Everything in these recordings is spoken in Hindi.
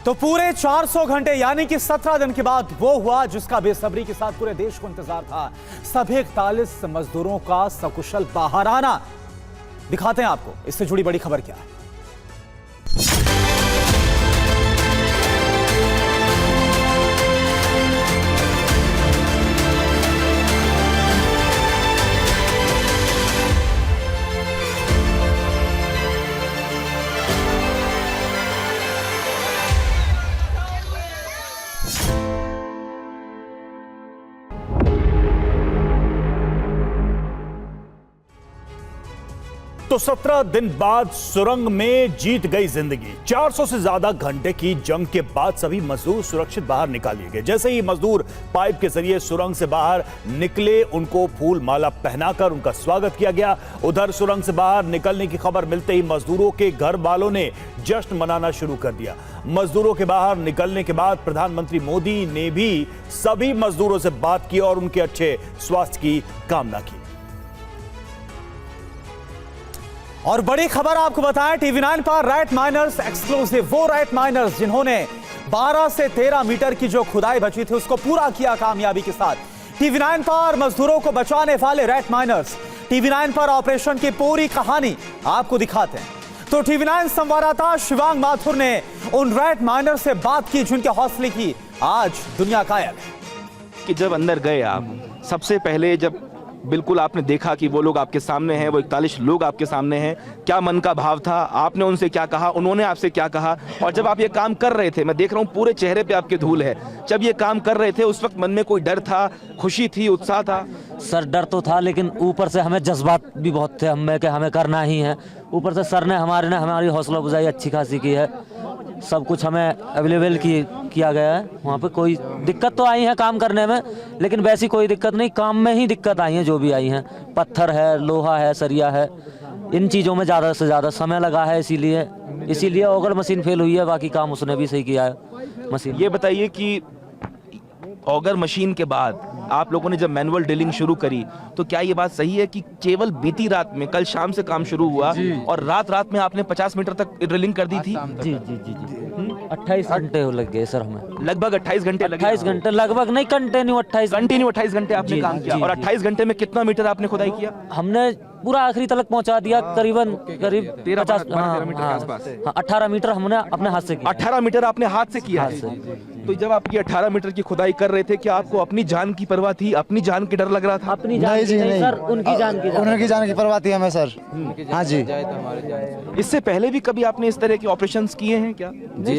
तो पूरे 400 घंटे यानी कि 17 दिन के बाद वो हुआ जिसका बेसब्री के साथ पूरे देश को इंतजार था। सभी 41 मजदूरों का सकुशल बाहर आना। दिखाते हैं आपको इससे जुड़ी बड़ी खबर क्या है। तो 17 दिन बाद सुरंग में जीत गई जिंदगी। 400 से ज्यादा घंटे की जंग के बाद सभी मजदूर सुरक्षित बाहर निकाल लिए गए। जैसे ही मजदूर पाइप के जरिए सुरंग से बाहर निकले, उनको फूल माला पहनाकर उनका स्वागत किया गया। उधर सुरंग से बाहर निकलने की खबर मिलते ही मजदूरों के घर वालों ने जश्न मनाना शुरू कर दिया। मजदूरों के बाहर निकलने के बाद प्रधानमंत्री मोदी ने भी सभी मजदूरों से बात की और उनके अच्छे स्वास्थ्य की कामना की। और बड़ी खबर आपको बताएं, टीवी 9 पर राइट माइनर्स एक्सक्लूसिव। वो राइट माइनर्स जिन्होंने 12 से 13 मीटर की जो खुदाई बची थी उसको पूरा किया कामयाबी के साथ। टीवी 9 पर मजदूरों को बचाने वाले राइट माइनर्स। टीवी 9 पर ऑपरेशन की पूरी कहानी आपको दिखाते हैं। तो टीवी 9 संवाददाता शिवांग माथुर ने उन राइट माइनर्स से बात की जिनके हौसले की आज दुनिया कायल है। कि जब अंदर गए आप, सबसे पहले जब बिल्कुल आपने देखा कि वो लोग आपके सामने हैं, वो 41 लोग आपके सामने हैं, क्या मन का भाव था? आपने उनसे क्या कहा, उन्होंने आपसे क्या कहा? और जब आप ये काम कर रहे थे, मैं देख रहा हूँ पूरे चेहरे पे आपके धूल है, जब ये काम कर रहे थे उस वक्त मन में कोई डर था, खुशी थी, उत्साह था? सर डर तो था, लेकिन ऊपर से हमें जज्बात भी बहुत थे हमें कि हमें करना ही है। ऊपर से सर ने हमारी हौसला अफजाई अच्छी खासी की है। सब कुछ हमें अवेलेबल किया गया है। वहाँ पे कोई दिक्कत तो आई है काम करने में, लेकिन वैसी कोई दिक्कत नहीं, काम में ही दिक्कत आई है जो भी आई हैं। पत्थर है, लोहा है, सरिया है, इन चीज़ों में ज़्यादा से ज़्यादा समय लगा है। इसीलिए ऑगर मशीन फेल हुई है, बाकी काम उसने भी सही किया है मशीन। ये बताइए कि ऑगर मशीन के बाद आप लोगों ने जब मैनुअल ड्रिलिंग शुरू करी, तो क्या ये बात सही है कि केवल बीती रात में, कल शाम से काम शुरू हुआ और रात में आपने 50 मीटर तक ड्रिलिंग कर दी थी? जी 28 घंटे लग गए सर हमें। लगभग 28 घंटे लगे? 28 घंटे लगभग नहीं, कंटिन्यू 28 घंटे आपने काम किया। और 28 घंटे में कितना मीटर आपने खुदाई किया? हमने पूरा आखिरी तक पहुंचा दिया, करीब 13 मीटर के आसपास। 18 मीटर हमने अपने हाथ से किया। 18 मीटर आपने हाथ से किया है। तो जब आप ये 18 मीटर की खुदाई कर रहे थे, क्या आपको अपनी जान की परवाह थी? अपनी जान की डर लग रहा था? अपनी जान नहीं सर, उनकी जान की परवाह थी हमें सर। हाँ जी। इससे पहले भी कभी आपने इस तरह के ऑपरेशंस किए हैं क्या?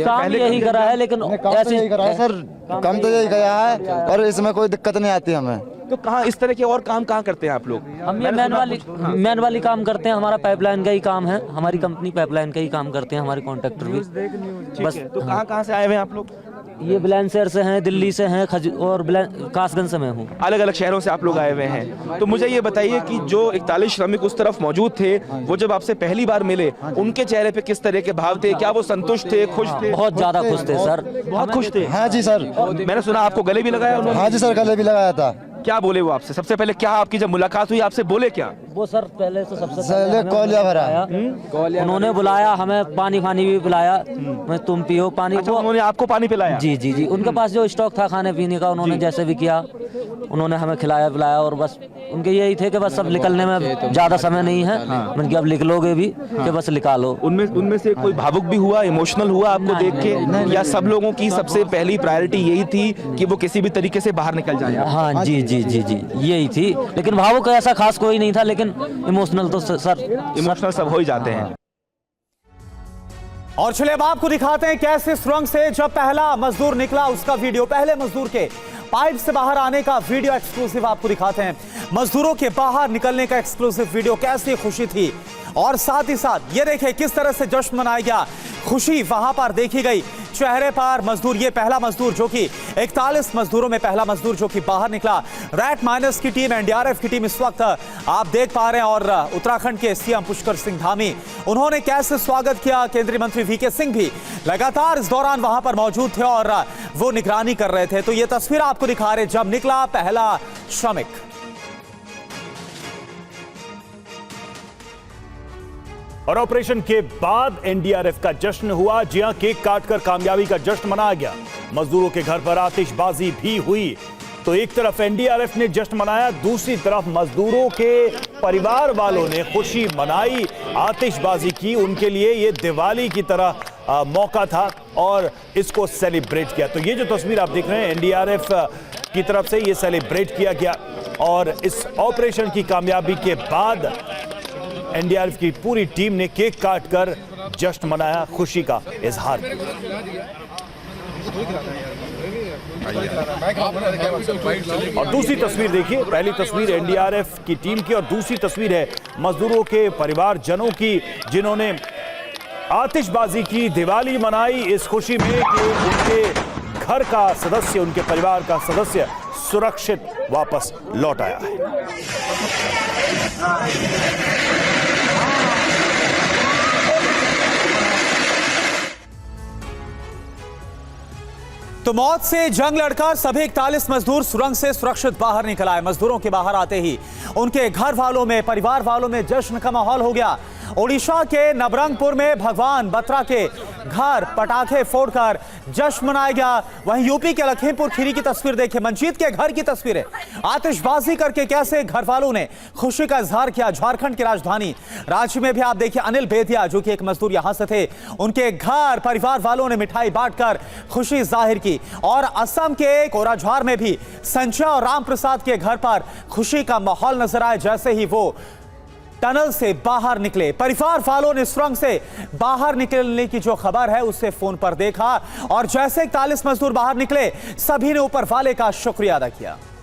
काम यही करा है, लेकिन ऐसे करा है सर, काम तो यही गया है और इसमें कोई दिक्कत नहीं आती हमें। तो कहाँ इस तरह के और काम कहाँ करते हैं आप लोग? हम ये मैन वाली काम करते हैं। हमारा पाइपलाइन का ही काम है, हमारी कंपनी पाइपलाइन का ही काम करते हैं, हमारे कॉन्ट्रैक्टर भी। बस तो कहाँ से आए हुए हैं आप लोग? ये बुलंदशहर से हैं, दिल्ली से हैं, और कासगंज से मैं हूँ। अलग अलग शहरों से आप लोग आए हुए हैं। तो मुझे ये बताइए कि जो 41 श्रमिक उस तरफ मौजूद थे, वो जब आपसे पहली बार मिले, उनके चेहरे पे किस तरह के भाव थे? क्या वो संतुष्ट थे, खुश थे? बहुत ज्यादा खुश थे सर, बहुत खुश थे। हाँ जी सर। मैंने सुना आपको गले भी लगाया उन्होंने? हाँ जी सर, गले भी लगाया था। क्या बोले वो आपसे? सबसे पहले क्या आपकी जब मुलाकात हुई आपसे बोले क्या? वो सर पहले तो सबसे पहले कौलिया भरा, उन्होंने बुलाया हमें, पानी भी पिलाया, मैं तुम पियो पानी। अच्छा, उन्होंने आपको पानी पिलाया? जी। उनके पास जो स्टॉक था खाने पीने का, उन्होंने जैसे भी किया, उन्होंने हमें खिलाया पिलाया। और बस उनके यही थे कि बस सब निकलने में ज्यादा समय नहीं है, मतलब अब लिख लोगे भी कि बस निकालो। उनमें से कोई भावुक भी हुआ, इमोशनल हुआ आपको देख के, या सब लोगों की सबसे पहली प्रायोरिटी यही थी कि वो किसी भी तरीके से बाहर निकल जाए? हाँ जी यही थी, लेकिन भावुक ऐसा खास कोई नहीं था, लेकिन इमोशनल तो सर इमोशनल सब हो ही जाते हैं। और चलिए अब आपको दिखाते हैं कैसे सुरंग से जब पहला मजदूर निकला उसका वीडियो, पहले मजदूर के पाइप से बाहर आने का वीडियो एक्सक्लूसिव आपको दिखाते हैं। मजदूरों के बाहर निकलने का एक्सक्लूसिव वीडियो, कैसी खुशी थी और साथ ही साथ ये देखिए किस तरह से जश्न मनाया गया, खुशी वहां पर देखी गई चेहरे पर। मजदूर, ये पहला मजदूर जो कि 41 मजदूरों में पहला मजदूर जो कि बाहर निकला। रैट माइनर्स की टीम, एनडीआरएफ की टीम इस वक्त आप देख पा रहे हैं। और उत्तराखंड के सीएम पुष्कर सिंह धामी, उन्होंने कैसे स्वागत किया। केंद्रीय मंत्री वीके सिंह भी लगातार इस दौरान वहां पर मौजूद थे और वो निगरानी कर रहे थे। तो ये तस्वीर आपको दिखा रहे जब निकला पहला श्रमिक। और ऑपरेशन के बाद एनडीआरएफ का जश्न हुआ। जी हां, केक काटकर कामयाबी का जश्न मनाया गया। मजदूरों के घर पर आतिशबाजी भी हुई। तो एक तरफ एनडीआरएफ ने जश्न मनाया, दूसरी तरफ मजदूरों के परिवार वालों ने खुशी मनाई, आतिशबाजी की। उनके लिए ये दिवाली की तरह मौका था और इसको सेलिब्रेट किया। तो ये जो तस्वीर आप देख रहे हैं, एनडीआरएफ की तरफ से ये सेलिब्रेट किया गया और इस ऑपरेशन की कामयाबी के बाद एनडीआरएफ की पूरी टीम ने केक काटकर जश्न मनाया, खुशी का इजहार किया। और दूसरी तस्वीर देखिए, पहली तस्वीर एनडीआरएफ की टीम की और दूसरी तस्वीर है मजदूरों के परिवारजनों की, जिन्होंने आतिशबाजी की, दिवाली मनाई इस खुशी में कि उनके घर का सदस्य, उनके परिवार का सदस्य सुरक्षित वापस लौट आया है। तो मौत से जंग लड़कर सभी 41 मजदूर सुरंग से सुरक्षित बाहर निकल आए। मजदूरों के बाहर आते ही उनके घर वालों में, परिवार वालों में जश्न का माहौल हो गया। ओडिशा के नवरंगपुर में भगवान बत्रा के घर पटाखे फोड़कर जश्न मनाया गया। वहीं यूपी के लखीमपुर खीरी की तस्वीर देखिए, मंजीत के घर की तस्वीर है। आतिशबाजी करके कैसे घर वालों ने खुशी का इजहार किया। झारखंड की राजधानी रांची में भी आप देखिए, अनिल बेदिया जो कि एक मजदूर यहां से थे, उनके घर परिवार वालों ने मिठाई बांटकर खुशी जाहिर की। और असम के कोराझार में भी संजय और राम प्रसाद के घर पर खुशी का माहौल नजर आया जैसे ही वो टनल से बाहर निकले। परिवार वालों ने सुरंग से बाहर निकलने की जो खबर है उसे फोन पर देखा और जैसे 41 मजदूर बाहर निकले, सभी ने ऊपर वाले का शुक्रिया अदा किया।